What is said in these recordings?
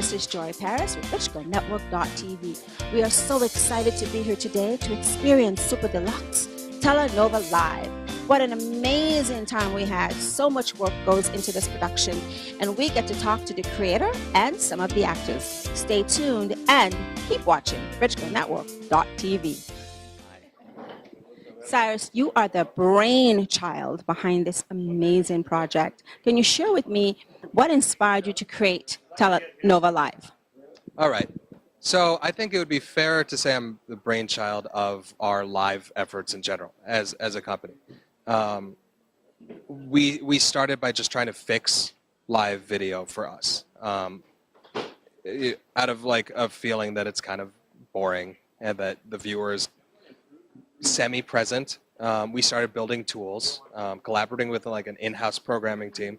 This is Joy Paris with Network.tv. We are so excited to be here today to experience Super Deluxe Telenova Live. What an amazing time we had. So much work goes into this production, and we get to talk to the creator and some of the actors. Stay tuned and keep watching Network.tv. Cyrus, you are the brainchild behind this amazing project. Can you share with me what inspired you to create Telenova Live? All right. So I think it would be fair to say I'm the brainchild of our live efforts in general as a company. We started by just trying to fix live video for us out of like a feeling that it's kind of boring and that the viewer is semi-present. We started building tools, collaborating with like an in-house programming team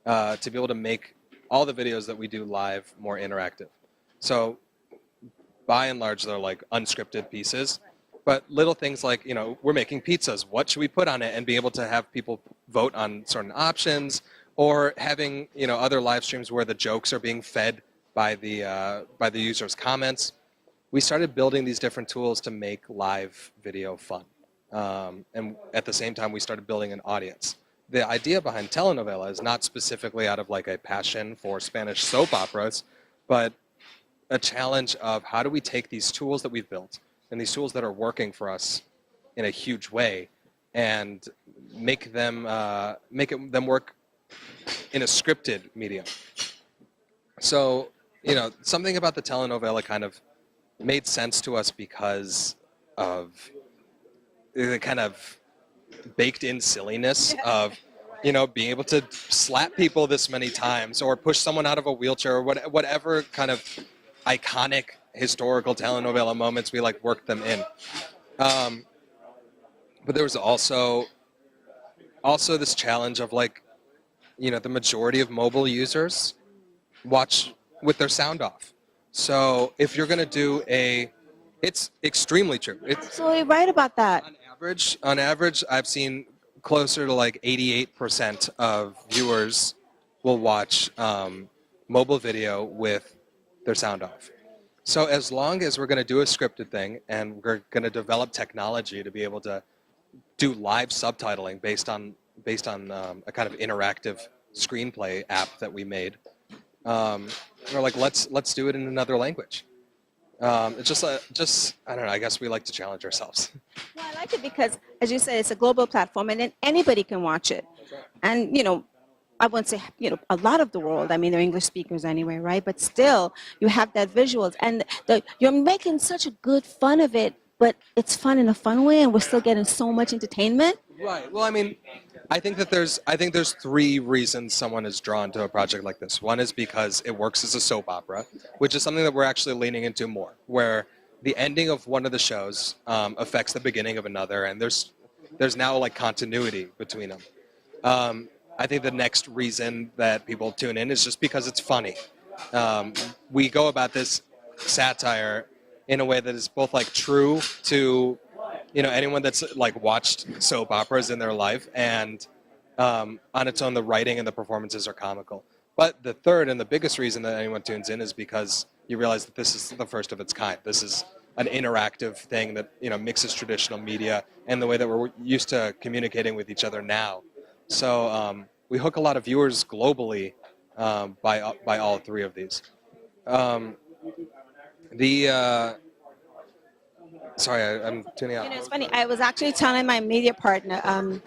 to be able to make all the videos that we do live more interactive. So by and large, they're like unscripted pieces, but little things like, you know, we're making pizzas. What should we put on it? And be able to have people vote on certain options, or having, you know, other live streams where the jokes are being fed by the users' comments. We started building these different tools to make live video fun. And at the same time, we started building an audience. The idea behind telenovela is not specifically out of like a passion for Spanish soap operas, but a challenge of how do we take these tools that we've built and these tools that are working for us in a huge way and make them work in a scripted medium. So, you know, something about the telenovela kind of made sense to us because of the kind of baked-in silliness of, you know, being able to slap people this many times or push someone out of a wheelchair or whatever kind of iconic historical telenovela moments, we like worked them in. But there was also this challenge of like, you know, the majority of mobile users watch with their sound off. So if you're going to do it's extremely true. It's absolutely right about that. On average, I've seen closer to like 88% of viewers will watch mobile video with their sound off. So as long as we're going to do a scripted thing and we're going to develop technology to be able to do live subtitling based on a kind of interactive screenplay app that we made, we're like, let's do it in another language. It's just I don't know. I guess we like to challenge ourselves. Well, I like it because, as you said, it's a global platform, and then anybody can watch it. And you know, I wouldn't say, you know, a lot of the world. I mean, they're English speakers anyway, right? But still, you have that visuals, and you're making such a good fun of it. But it's fun in a fun way, and we're still getting so much entertainment. Right. Well, I mean, I think there's three reasons someone is drawn to a project like this. One is because it works as a soap opera, which is something that we're actually leaning into more, where the ending of one of the shows affects the beginning of another, and there's now like continuity between them. I think the next reason that people tune in is just because it's funny. We go about this satire in a way that is both like true to, you know, anyone that's like watched soap operas in their life, and on its own, the writing and the performances are comical. But the third and the biggest reason that anyone tunes in is because you realize that this is the first of its kind. This is an interactive thing that, you know, mixes traditional media and the way that we're used to communicating with each other now. So we hook a lot of viewers globally by all three of these. Sorry, I'm tuning out. You know, it's funny. I was actually telling my media partner,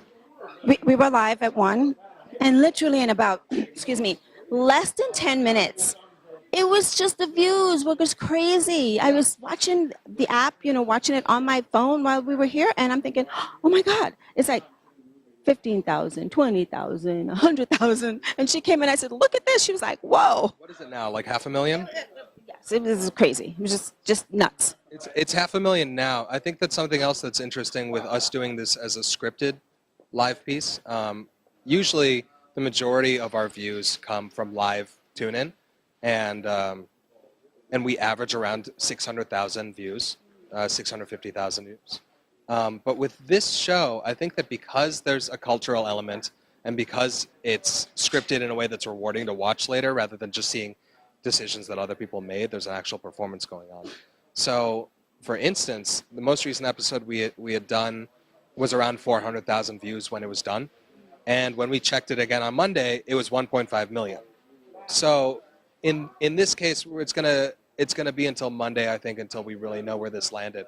we were live at 1, and literally in about, excuse me, less than 10 minutes, it was just the views were just crazy. I was watching the app, you know, watching it on my phone while we were here, and I'm thinking, oh my God, it's like 15,000, 20,000, 100,000. And she came in, I said, look at this. She was like, whoa. What is it now, like 500,000? Yes, it was crazy. It was just nuts. It's 500,000 now. I think that's something else that's interesting with us doing this as a scripted live piece. Usually the majority of our views come from live tune-in, and we average around 600,000 views, 650,000 views. But with this show, I think that because there's a cultural element and because it's scripted in a way that's rewarding to watch later rather than just seeing decisions that other people made. There's an actual performance going on. So, for instance, the most recent episode we had done was around 400,000 views when it was done. And when we checked it again on Monday, it was 1.5 million. So in this case, it's gonna be until Monday, I think, until we really know where this landed.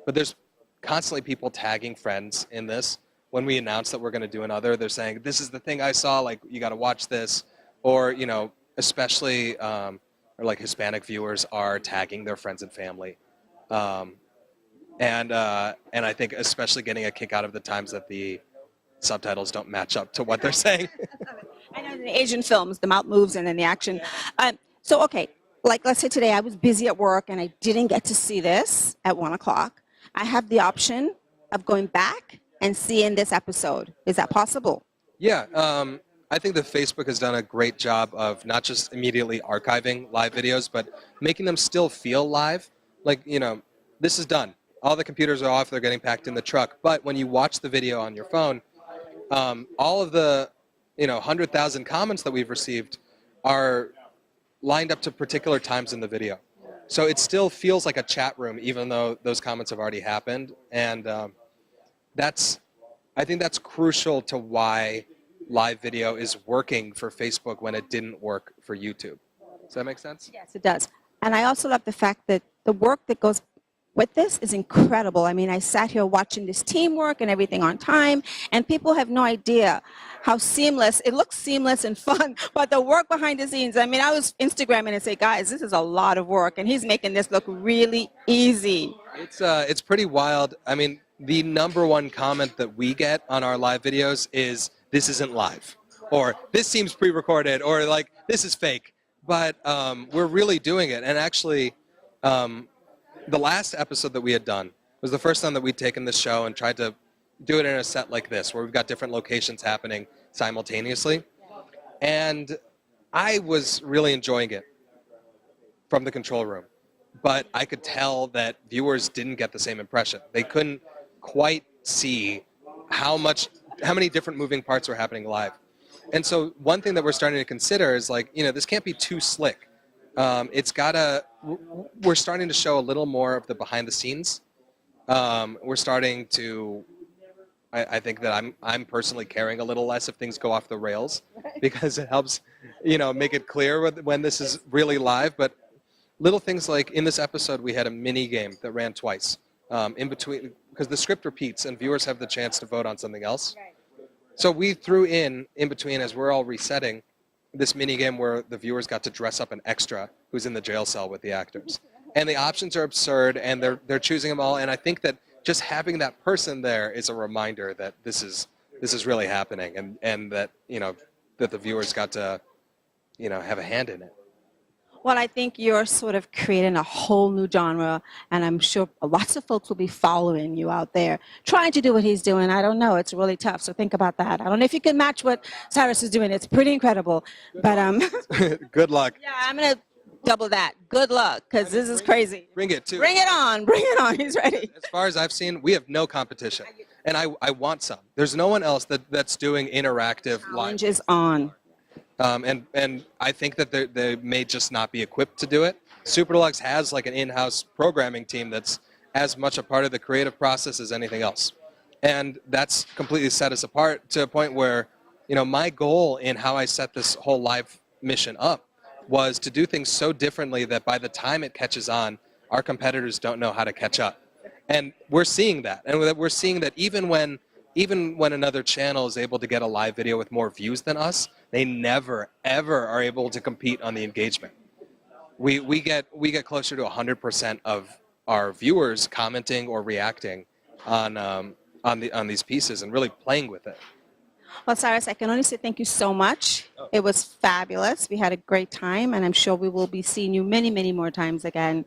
But there's constantly people tagging friends in this. When we announce that we're going to do another, they're saying, "This is the thing I saw. Like, you got to watch this." Or, you know, especially or like Hispanic viewers are tagging their friends and family. And I think especially getting a kick out of the times that the subtitles don't match up to what they're saying. I know in the Asian films, the mouth moves and then the action. So, okay, like let's say today I was busy at work and I didn't get to see this at 1 o'clock. I have the option of going back and seeing this episode. Is that possible? Yeah, I think that Facebook has done a great job of not just immediately archiving live videos, but making them still feel live. Like, you know, this is done. All the computers are off, they're getting packed in the truck. But when you watch the video on your phone, all of the 100,000 comments that we've received are lined up to particular times in the video. So it still feels like a chat room, even though those comments have already happened. And I think that's crucial to why live video is working for Facebook when it didn't work for YouTube. Does that make sense? Yes, it does. And I also love the fact that the work that goes with this is incredible. I mean, I sat here watching this teamwork and everything on time, and people have no idea how seamless, it looks seamless and fun, but the work behind the scenes, I mean, I was Instagramming and say, guys, this is a lot of work, and he's making this look really easy. It's pretty wild. I mean, the number one comment that we get on our live videos is, "This isn't live," or "This seems pre-recorded," or like, "This is fake." But we're really doing it. And actually, the last episode that we had done was the first time that we'd taken this show and tried to do it in a set like this, where we've got different locations happening simultaneously. And I was really enjoying it from the control room. But I could tell that viewers didn't get the same impression. They couldn't quite see how many different moving parts were happening live. And so one thing that we're starting to consider is, like, this can't be too slick. We're starting to show a little more of the behind the scenes. We're starting to, I think that I'm personally caring a little less if things go off the rails, because it helps, make it clear when this is really live. But little things like in this episode, we had a mini game that ran twice in between, because the script repeats and viewers have the chance to vote on something else. So we threw in between, as we're all resetting, this mini game where the viewers got to dress up an extra who's in the jail cell with the actors. And the options are absurd, and they're choosing them all. And I think that just having that person there is a reminder that this is really happening, and that that the viewers got to have a hand in it. Well, I think you're sort of creating a whole new genre, and I'm sure lots of folks will be following you out there, trying to do what he's doing. I don't know. It's really tough, so think about that. I don't know if you can match what Cyrus is doing. It's pretty incredible. But Good luck. yeah, I'm going to double that. Good luck, because this is crazy. Bring it, too. Bring it on. Bring it on. He's ready. As far as I've seen, we have no competition, and I want some. There's no one else that's doing interactive live. Challenge is on. And I think that they may just not be equipped to do it. Super Deluxe has like an in-house programming team that's as much a part of the creative process as anything else. And that's completely set us apart to a point where, my goal in how I set this whole live mission up was to do things so differently that by the time it catches on, our competitors don't know how to catch up. And we're seeing that. And we're seeing that even when another channel is able to get a live video with more views than us, they never, ever are able to compete on the engagement. We get closer to 100% of our viewers commenting or reacting on these pieces and really playing with it. Well, Cyrus, I can only say thank you so much. It was fabulous. We had a great time, and I'm sure we will be seeing you many, many more times again.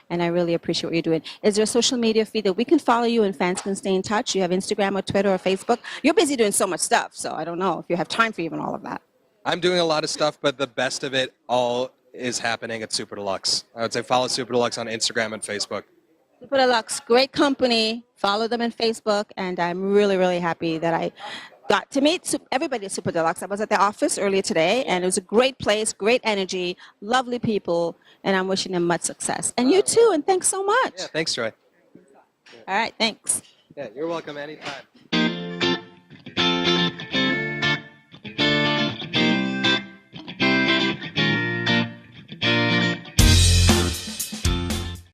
And I really appreciate what you're doing. Is there a social media feed that we can follow you and fans can stay in touch? You have Instagram or Twitter or Facebook? You're busy doing so much stuff, so I don't know if you have time for even all of that. I'm doing a lot of stuff, but the best of it all is happening at Super Deluxe. I would say follow Super Deluxe on Instagram and Facebook. Super Deluxe, great company. Follow them on Facebook, and I'm really, really happy that got to meet everybody at Super Deluxe. I was at the office earlier today, and it was a great place, great energy, lovely people, and I'm wishing them much success. And you too, and thanks so much. Yeah, thanks, Troy. All right, thanks. Yeah, you're welcome anytime.